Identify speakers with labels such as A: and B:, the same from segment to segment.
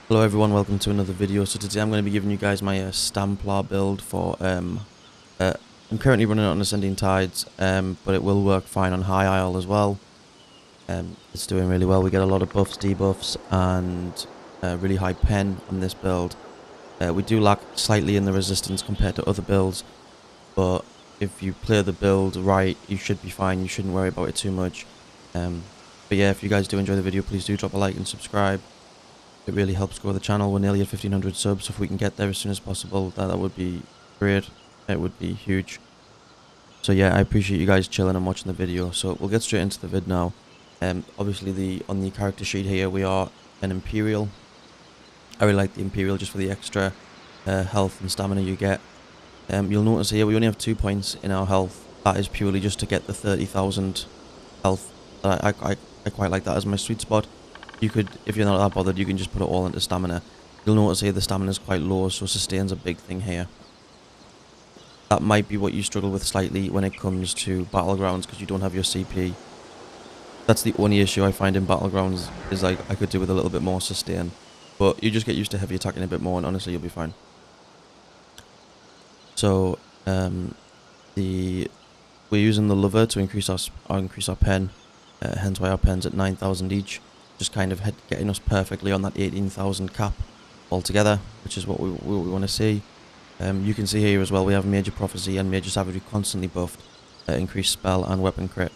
A: Hello everyone, welcome to another video. So today I'm going to be giving you guys my Stamplar build for I'm currently running it on Ascending Tides, but it will work fine on High Isle as well. It's doing really well. We get a lot of buffs, debuffs, and really high pen on this build. We do lack slightly in the resistance compared to other builds, but if you play the build right, you should be fine. You shouldn't worry about it too much. But yeah, if you guys do enjoy the video, please do drop a like and subscribe. It really helps grow the channel. We're nearly at 1500 subs, so if we can get there as soon as possible, that would be great. It would be huge. So yeah, I appreciate you guys chilling and watching the video. So we'll get straight into the vid now. Obviously on the character sheet here we are an Imperial. I really like the Imperial just for the extra health and stamina you get. You'll notice here we only have 2 points in our health. That is purely just to get the 30,000 health. I quite like that as my sweet spot. You could, if you're not that bothered, you can just put it all into stamina. You'll notice here the stamina is quite low, so sustain's a big thing here. That might be what you struggle with slightly when it comes to Battlegrounds, because you don't have your CP. That's the only issue I find in Battlegrounds, is like I could do with a little bit more sustain. But you just get used to heavy attacking a bit more, and honestly you'll be fine. So, we're using the lever to increase our pen, hence why our pen's at 9,000 each. Just kind of getting us perfectly on that 18,000 cap altogether, which is what we want to see. You can see here as well we have Major Prophecy and Major Savagery constantly buffed, increased spell and weapon crit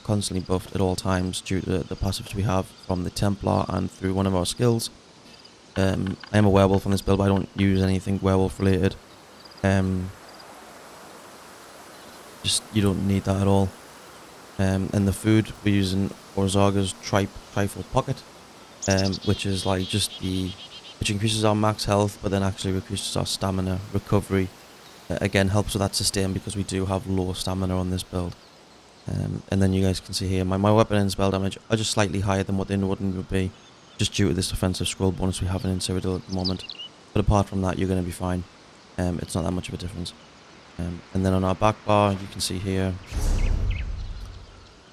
A: constantly buffed at all times due to the passives we have from the Templar and through one of our skills. I am a werewolf on this build, but I don't use anything werewolf related. Just you don't need that at all. And the food we're using Orzaga's Trifle Pocket, which is like which increases our max health, but then actually increases our stamina, recovery. Again, helps with that sustain because we do have low stamina on this build. And then you guys can see here, my weapon and spell damage are just slightly higher than what they ordinarily would be, just due to this offensive scroll bonus we have in Cyrodil at the moment. But apart from that, you're going to be fine. It's not that much of a difference. And then on our back bar, you can see here,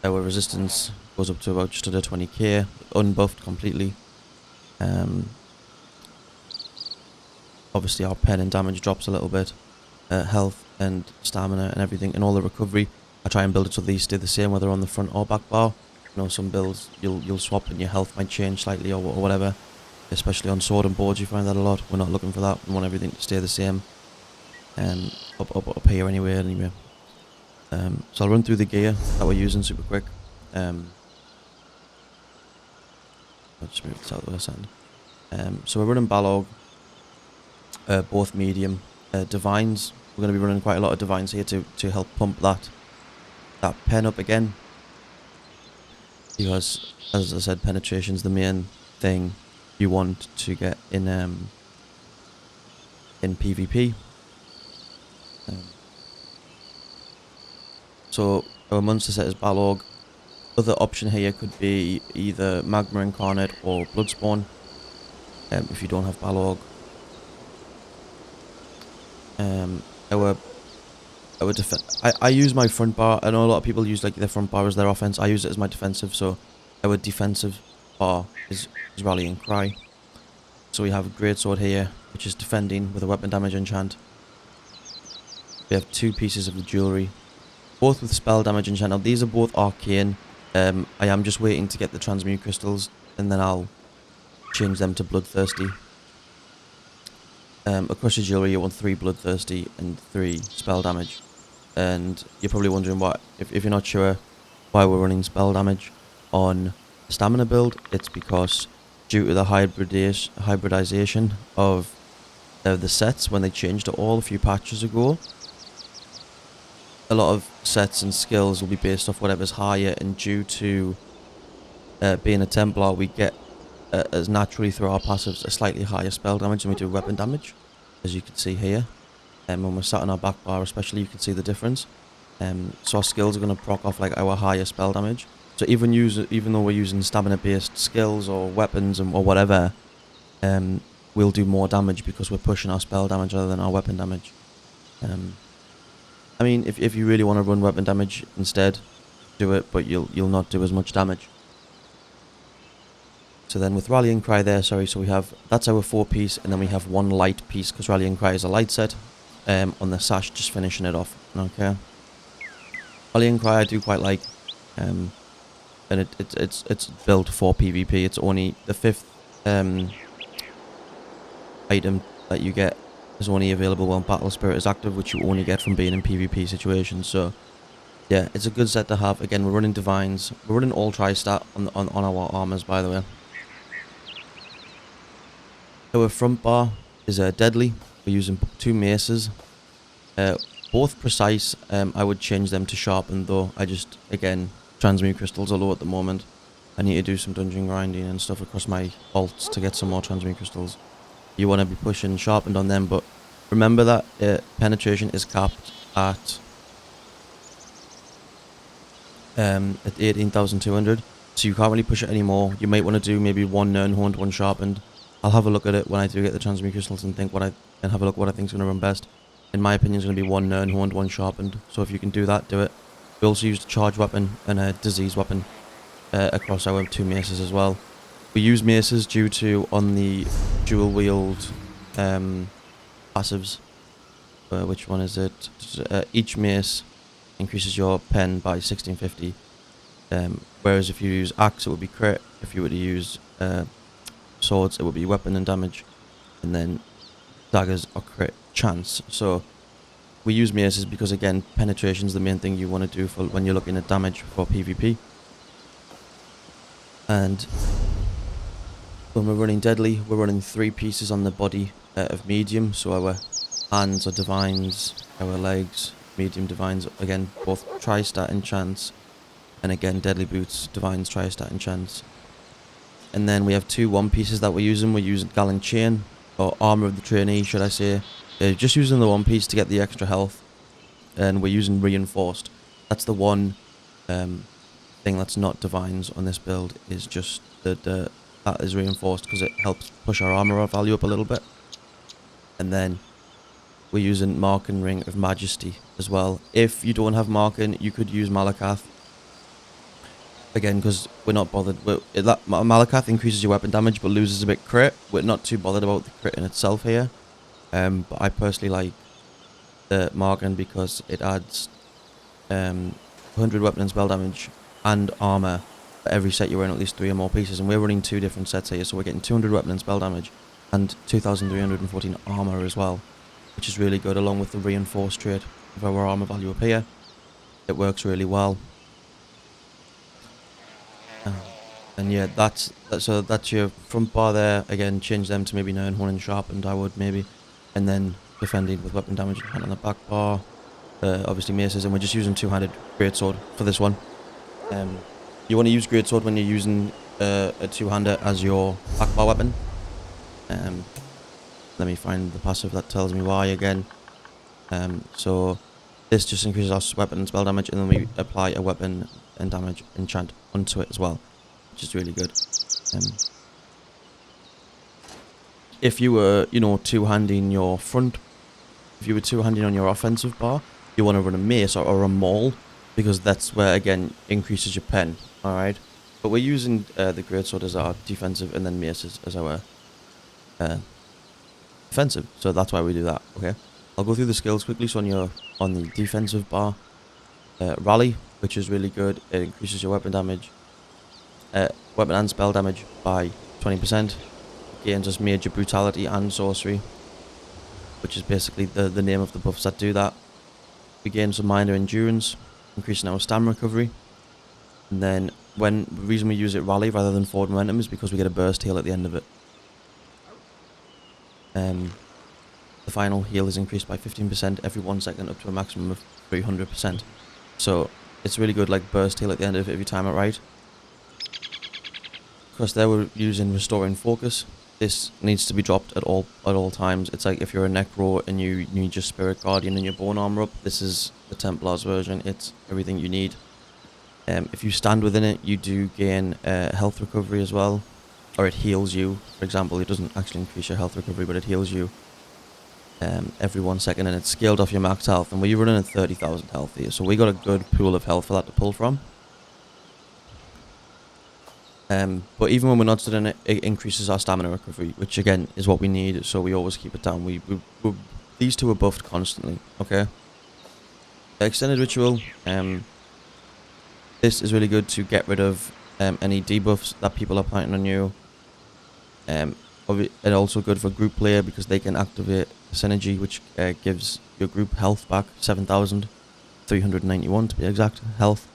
A: our resistance goes up to about just under 20k, unbuffed completely. Obviously our pen and damage drops a little bit. Health and stamina and everything, and all the recovery, I try and build it so these stay the same whether on the front or back bar. You know, some builds you'll swap and your health might change slightly or whatever. Especially on sword and boards you find that a lot. We're not looking for that. We want everything to stay the same. Up here anyway. So I'll run through the gear that we're using super quick. I'll just move this out of the sand. So we're running Balog, both medium. Divines, we're going to be running quite a lot of Divines here to help pump that pen up again. Because, as I said, penetration's the main thing you want to get in PvP. So our monster set is Balog. Other option here could be either Magma Incarnate or Bloodspawn, if you don't have Balog. I use my front bar. I know a lot of people use like their front bar as their offense. I use it as my defensive, so our defensive bar is Rallying Cry. So we have a greatsword here, which is defending with a weapon damage enchant. We have 2 pieces of the jewellery, both with spell damage enchant. Now these are both arcane. I am just waiting to get the transmute crystals, and then I'll change them to bloodthirsty. Across your jewellery you want 3 bloodthirsty and 3 spell damage. And you're probably wondering why, if you're not sure why we're running spell damage on the stamina build, it's because due to the hybridization of the sets when they changed it all a few patches ago, a lot of sets and skills will be based off whatever's higher, and due to being a Templar, we get as naturally through our passives a slightly higher spell damage than we do weapon damage, as you can see here. When we're sat on our back bar especially, you can see the difference. So our skills are going to proc off like our higher spell damage. So even though we're using stamina based skills or weapons or whatever, we'll do more damage because we're pushing our spell damage rather than our weapon damage. I mean, if you really want to run weapon damage instead, do it, but you'll not do as much damage. So then with Rallying Cry there, sorry, so we have, that's our 4-piece, and then we have 1 light piece, because Rallying Cry is a light set, on the sash, just finishing it off, okay. Rallying Cry I do quite like, and it's built for PvP. It's only the 5th item that you get is only available when Battle Spirit is active, which you only get from being in PvP situations, so yeah, it's a good set to have. Again, we're running Divines, we're running all tri-stat on our armors, by the way. Our front bar is deadly. We're using 2 maces, both precise. I would change them to sharpened though. I just, again, transmute crystals are low at the moment. I need to do some dungeon grinding and stuff across my alts to get some more transmute crystals. You want to be pushing sharpened on them, but remember that penetration is capped at 18,200, so you can't really push it anymore. You might want to do maybe 1 Nernhorned, 1 sharpened. I'll have a look at it when I do get the transmute crystals and have a look what I think is going to run best. In my opinion, it's going to be 1 Nernhorned, 1 sharpened. So if you can do that, do it. We also used a charge weapon and a disease weapon across our 2 maces as well. We use maces due to on the dual wield passives. Which one is it? Each mace increases your pen by 1650. Whereas if you use axe, it would be crit. If you were to use swords, it would be weapon and damage, and then daggers are crit chance. So we use maces because, again, penetration is the main thing you want to do for when you're looking at damage for PvP. And when we're running deadly, we're running 3 pieces on the body of medium. So our hands are divines, our legs medium divines, again both tri-stat and chance, and again deadly boots, divines, tri-stat and chance. And then we have 2 1 pieces that we're using. We're using Gallant Chain, or Armour of the Trainee, should I say. Just using the 1 piece to get the extra health. And we're using Reinforced. That's the one thing that's not Divines on this build, is just that is Reinforced, because it helps push our armour value up a little bit. And then we're using Marken Ring of Majesty as well. If you don't have Marken, you could use Malakath. Again, because we're not bothered. Malakath increases your weapon damage but loses a bit crit. We're not too bothered about the crit in itself here. But I personally like the Marken because it adds 100 weapon and spell damage and armor for every set you're wearing at least 3 or more pieces. And we're running 2 different sets here, so we're getting 200 weapon and spell damage and 2,314 armor as well, which is really good, along with the reinforced trait of our armor value up here. It works really well. And yeah, that's your front bar there. Again, change them to maybe Nernhorn and sharpened, I would maybe. And then defending with weapon damage and hand on the back bar. Obviously maces, and we're just using 2-handed greatsword for this one. You want to use greatsword when you're using a 2-hander as your back bar weapon. Let me find the passive that tells me why again. So this just increases our weapon and spell damage, and then we apply a weapon and damage enchant onto it as well, which is really good. If you were, 2-handing your front, if you were 2-handing on your offensive bar, you want to run a mace or a maul, because that's where, again, increases your pen, alright? But we're using the greatsword as our defensive, and then maces as our offensive, so that's why we do that, okay? I'll go through the skills quickly. So on the defensive bar, Rally, which is really good. It increases your weapon damage, weapon and spell damage by 20%. Gains us major brutality and sorcery, which is basically the name of the buffs that do that. We gain some minor endurance, increasing our stamina recovery. And then the reason we use it Rally rather than forward momentum is because we get a burst heal at the end of it. The final heal is increased by 15% every 1 second, up to a maximum of 300%. So it's really good, like burst heal at the end of it if you time it right. Of course, there we're using restoring focus. This needs to be dropped at all times. It's like if you're a Necro and you need your Spirit Guardian and your Bone Armor up, this is the Templar's version. It's everything you need. If you stand within it, you do gain health recovery as well, or it heals you. For example, it doesn't actually increase your health recovery, but it heals you every 1 second, and it's scaled off your max health. And we're running at 30,000 health here, so we got a good pool of health for that to pull from. But even when we're not studying it, it increases our stamina recovery, which again is what we need. So we always keep it down. These two are buffed constantly. Okay. Extended ritual. This is really good to get rid of any debuffs that people are planting on you. And also good for group player because they can activate synergy, which gives your group health back 7,391 to be exact health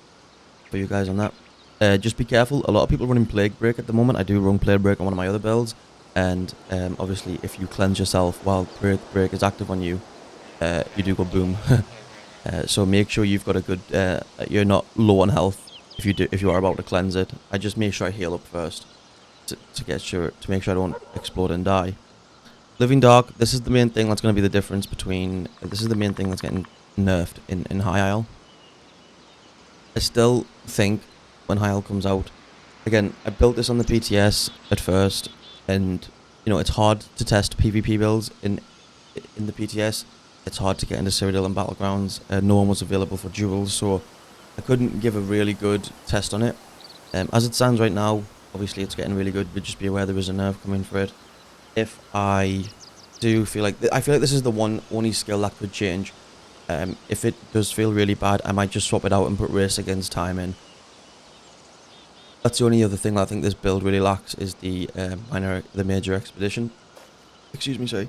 A: for you guys on that. Just be careful. A lot of people are running Plague Break at the moment. I do run Plague Break on one of my other builds, and obviously if you cleanse yourself while Plague Break is active on you, you do go boom. So make sure you've got a good. You're not low on health if you are about to cleanse it. I just make sure I heal up first to make sure I don't explode and die. Living Dark. This is the main thing that's going to be the difference between. This is the main thing that's getting nerfed in High Isle. I still think when High Isle comes out, again, I built this on the PTS at first, and you know it's hard to test PvP builds in the PTS. It's hard to get into Cyrodil and Battlegrounds. No one was available for duels, so I couldn't give a really good test on it. As it stands right now, obviously it's getting really good, but just be aware there is a nerf coming for it. If I do feel like this is the only skill that could change. If it does feel really bad, I might just swap it out and put Race Against Time in. That's the only other thing that I think this build really lacks is the major expedition. Excuse me, sorry.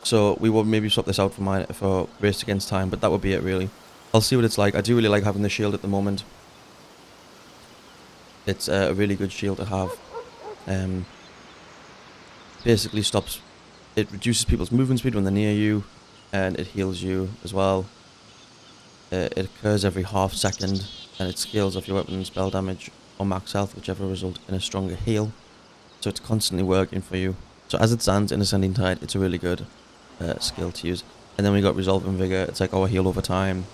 A: So we will maybe swap this out for Race Against Time, but that would be it really. I'll see what it's like. I do really like having the shield at the moment. It's a really good shield to have. Basically it reduces people's movement speed when they're near you, and it heals you as well. It occurs every half second, and it scales off your weapon and spell damage or max health, whichever result in a stronger heal. So it's constantly working for you. So as it stands in Ascending Tide, it's a really good skill to use. And then we got Resolve and Vigor. It's like our heal over time.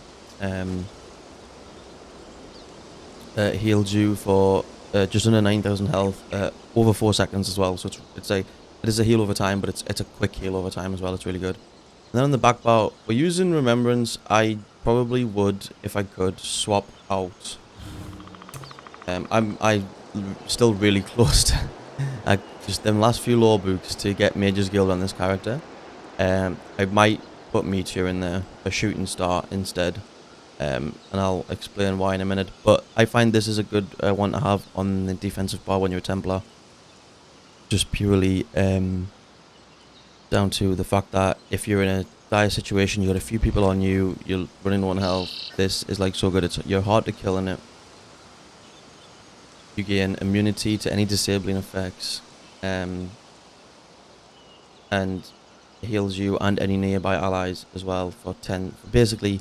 A: Heals you for just under 9,000 health over 4 seconds as well. So it is a heal over time, but it's a quick heal over time as well. It's really good. And then on the back bar, we're using Remembrance. I probably would, if I could, swap out. I'm still really close to just them last few lore books to get Mage's Guild on this character. I might put Meteor in there, a Shooting Star instead, and I'll explain why in a minute. But I find this is a good one to have on the defensive bar when you're a Templar. Just purely down to the fact that if you're in a dire situation, you got a few people on you, you're running 1 health. This is like so good. You're hard to kill in it. You gain immunity to any disabling effects, and heals you and any nearby allies as well for basically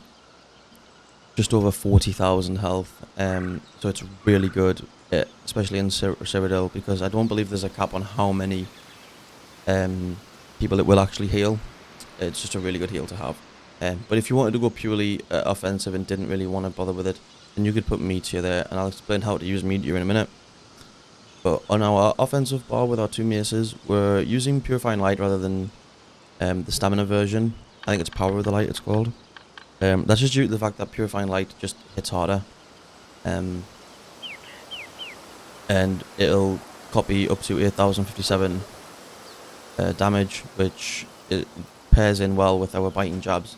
A: just over 40,000 health. So it's really good, especially in Cyrodil, because I don't believe there's a cap on how many people it will actually heal. It's just a really good heal to have. But if you wanted to go purely offensive and didn't really want to bother with it, then you could put Meteor there, and I'll explain how to use Meteor in a minute. But on our offensive bar with our 2 maces, we're using Purifying Light rather than the stamina version. I think it's Power of the Light it's called. That's just due to the fact that Purifying Light just hits harder. And it'll copy up to 8,057 damage, which it pairs in well with our Biting Jabs.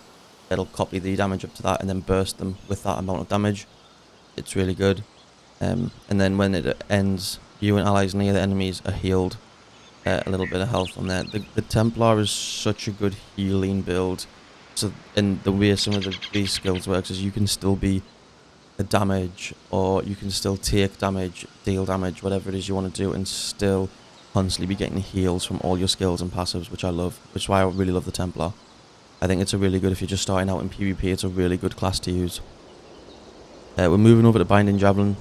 A: It'll copy the damage up to that and then burst them with that amount of damage. It's really good. And then when it ends, you and allies near the enemies are healed a little bit of health on there. The Templar is such a good healing build. So, and the way some of these skills works is you can still be a damage, or you can still take damage, deal damage, whatever it is you want to do, and still constantly be getting heals from all your skills and passives, which I love. Which is why I really love the Templar. I think it's a really good, if you're just starting out in PvP, it's a really good class to use. We're moving over to Binding Javelin.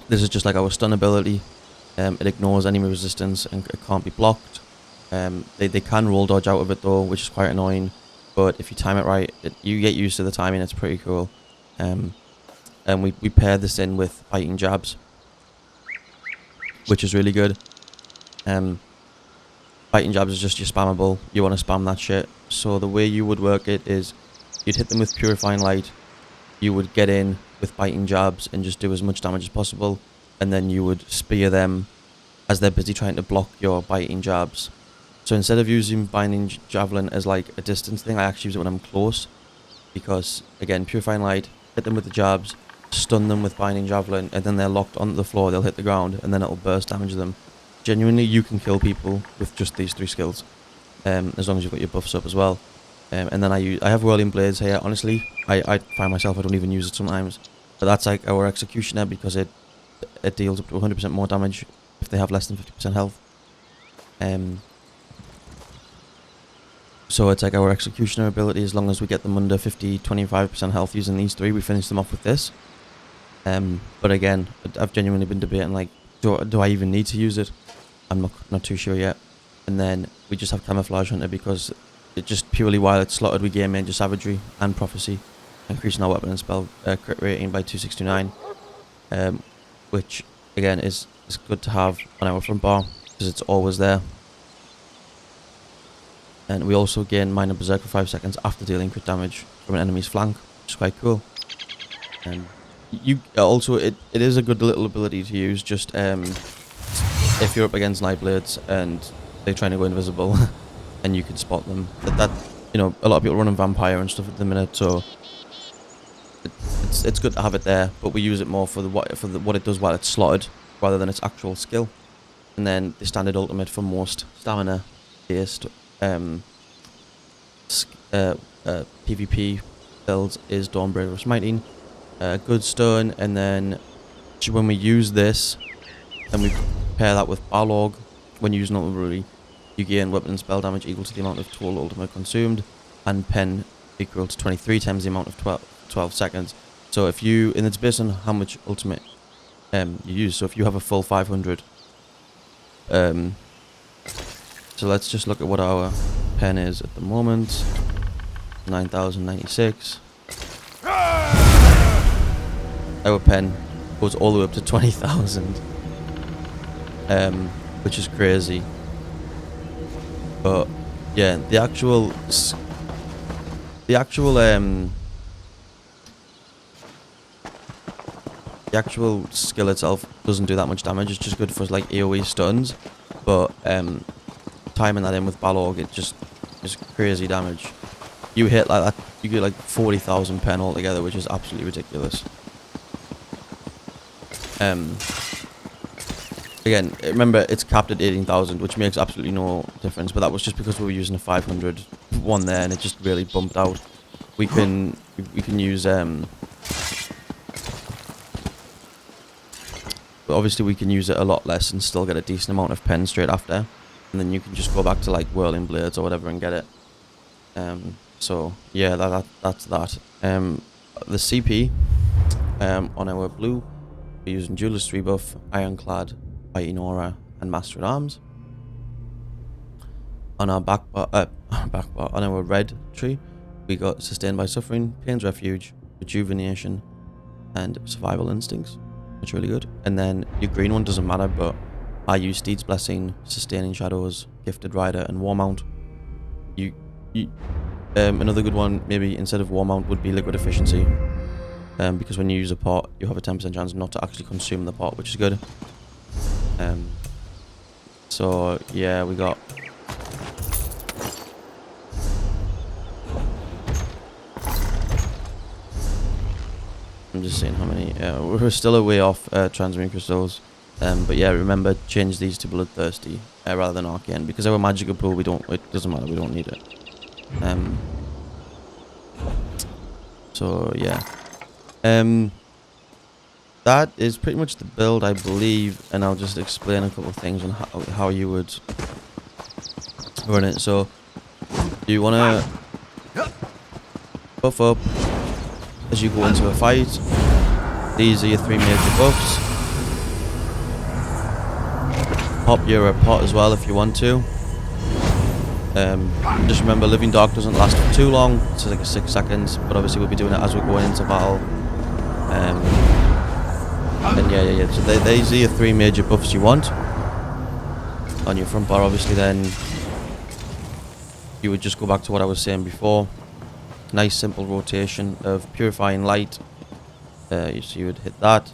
A: This is just like our stun ability. It ignores enemy resistance and it can't be blocked. They can roll dodge out of it though, which is quite annoying. But if you time it right, you get used to the timing. It's pretty cool. And we pair this in with Biting Jabs, which is really good. Biting Jabs is just your spammable. You want to spam that shit. So the way you would work it is you'd hit them with Purifying Light. You would get in with Biting Jabs and just do as much damage as possible. And then when it ends, you and allies near the enemies are healed a little bit of health on there. The Templar is such a good healing build. So, and the way some of these skills works is you can still be a damage, or you can still take damage, deal damage, whatever it is you want to do, and still constantly be getting heals from all your skills and passives, which I love. Which is why I really love the Templar. I think it's a really good, if you're just starting out in PvP, it's a really good class to use. We're moving over to Binding Javelin. This is just like our stun ability. It ignores enemy resistance and it can't be blocked. If you time it right, you get used to the timing. It's pretty cool. and then you would spear them as they're busy trying to block your biting jabs. So instead of using binding javelin as like a distance thing, I actually use it when I'm close, because again, purifying light, hit them with the jabs, stun them with binding javelin, and then they're locked onto the floor, they'll hit the ground, and then it'll burst damage them. Genuinely, you can kill people with just these 3 skills, as long as you've got your buffs up as well. And then I have whirling blades here. Honestly, I find myself I don't even use it sometimes, but that's like our executioner, because it deals up to 100% more damage if they have less than 50% health. So it's like our executioner ability. As long as we get them under 25% health using these 3, we finish them off with this. But again, I've genuinely been debating, like, do I even need to use it? I'm not too sure yet. And then we just have Camouflage Hunter, because it just purely, while it's slotted, we gain Major Savagery and Prophecy, increasing our weapon and spell crit rating by 2629, which again is good to have on our front bar, because it's always there. And we also gain Minor Berserk for 5 seconds after dealing crit damage from an enemy's flank, which is quite cool. And you also, it is a good little ability to use, just if you're up against Night Blades and they're trying to go invisible and you can spot them. That you know, a lot of people running Vampire and stuff at the minute, so it's good to have it there, but we use it more for what it does while it's slotted, rather than its actual skill. And then the standard ultimate for most stamina based PvP builds is Dawnbreaker of Smiting. Good stun, and then when we use this and we pair that with Balog, when using ultimate ability, you gain weapon and spell damage equal to the amount of total ultimate consumed, and pen equal to 23 times the amount of 12 seconds. So if you, and it's based on how much ultimate you use, so if you have a full 500, so let's just look at what our pen is at the moment. 9,096. Our pen goes all the way up to 20,000, which is crazy. But yeah, the actual skill itself doesn't do that much damage. It's just good for like AoE stuns, but timing that in with Balog, it just is crazy damage. You hit like that, you get like 40,000 pen altogether, which is absolutely ridiculous. Again, remember it's capped at 18,000, which makes absolutely no difference, but that was just because we were using a 500 one there, and it just really bumped out. We can use but obviously we can use it a lot less and still get a decent amount of pen straight after, and then you can just go back to like Whirling Blades or whatever and get it. So yeah, that's that. The CP on our blue, we're using Duelist Rebuff, Ironclad, Fighting Aura, and Master at Arms. On our on our red tree, we got Sustained by Suffering, Pain's Refuge, Rejuvenation, and Survival Instincts, which are really good. And then your green one doesn't matter, but I use Steed's Blessing, Sustaining Shadows, Gifted Rider, and Warmount. Another good one, maybe instead of Warmount, would be Liquid Efficiency, because when you use a pot, you have a 10% chance not to actually consume the pot, which is good. So yeah, we got I'm just saying how many. We're still a way off Transmune Crystals, but yeah, remember, change these to Bloodthirsty rather than Arcane, because our magical pool, it doesn't matter, we don't need it. So yeah, that is pretty much the build, I believe, and I'll just explain a couple of things on how you would run it. So you want to buff up as you go into a fight. These are your 3 major buffs. Pop your pot as well if you want to. Just remember, Living Dark doesn't last for too long, it's like 6 seconds, but obviously we'll be doing it as we're going into battle. And yeah, so these are your 3 major buffs you want on your front bar. Obviously then you would just go back to what I was saying before. Nice simple rotation of Purifying Light, so you would hit that,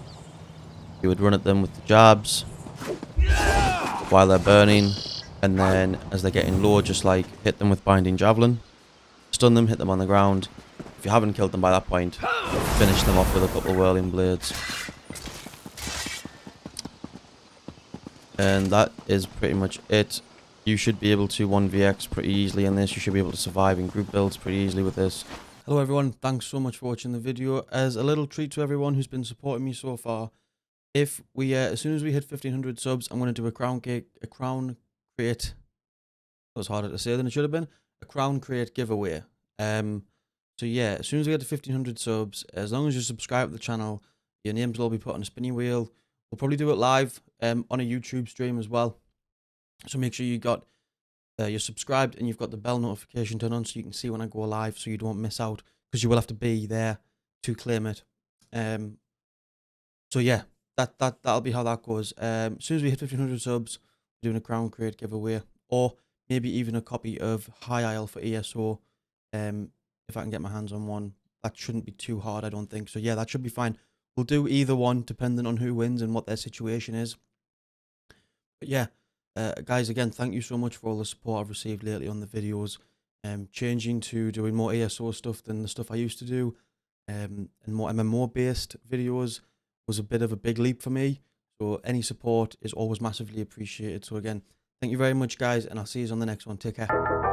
A: You would run at them with the jabs while they're burning, and then as they're getting low, just like hit them with binding javelin, stun them, hit them on the ground. If you haven't killed them by that point, finish them off with a couple of whirling blades. And that is pretty much it. You should be able to 1vx pretty easily in this. You should be able to survive in group builds pretty easily with this. Hello everyone, thanks so much for watching the video. As a little treat to everyone who's been supporting me so far, if we as soon as we hit 1500 subs, I'm going to do a crown crate. That was harder to say than it should have been. A crown crate giveaway. So yeah, as soon as we get to 1500 subs, as long as you subscribe to the channel, your names will all be put on a spinning wheel. We'll probably do it live on a YouTube stream as well. So make sure you're subscribed and you've got the bell notification turned on so you can see when I go live, so you don't miss out, because you will have to be there to claim it. So yeah, that'll be how that goes. As soon as we hit 1500 subs, we're doing a crown crate giveaway, or maybe even a copy of High Isle for ESO. If I can get my hands on one, that shouldn't be too hard, I don't think. So yeah, that should be fine. We'll do either one depending on who wins and what their situation is. But yeah, guys, again, thank you so much for all the support I've received lately on the videos. Changing to doing more ESO stuff than the stuff I used to do, and more MMO based videos was a bit of a big leap for me. So any support is always massively appreciated. So again, thank you very much, guys, and I'll see you on the next one. Take care.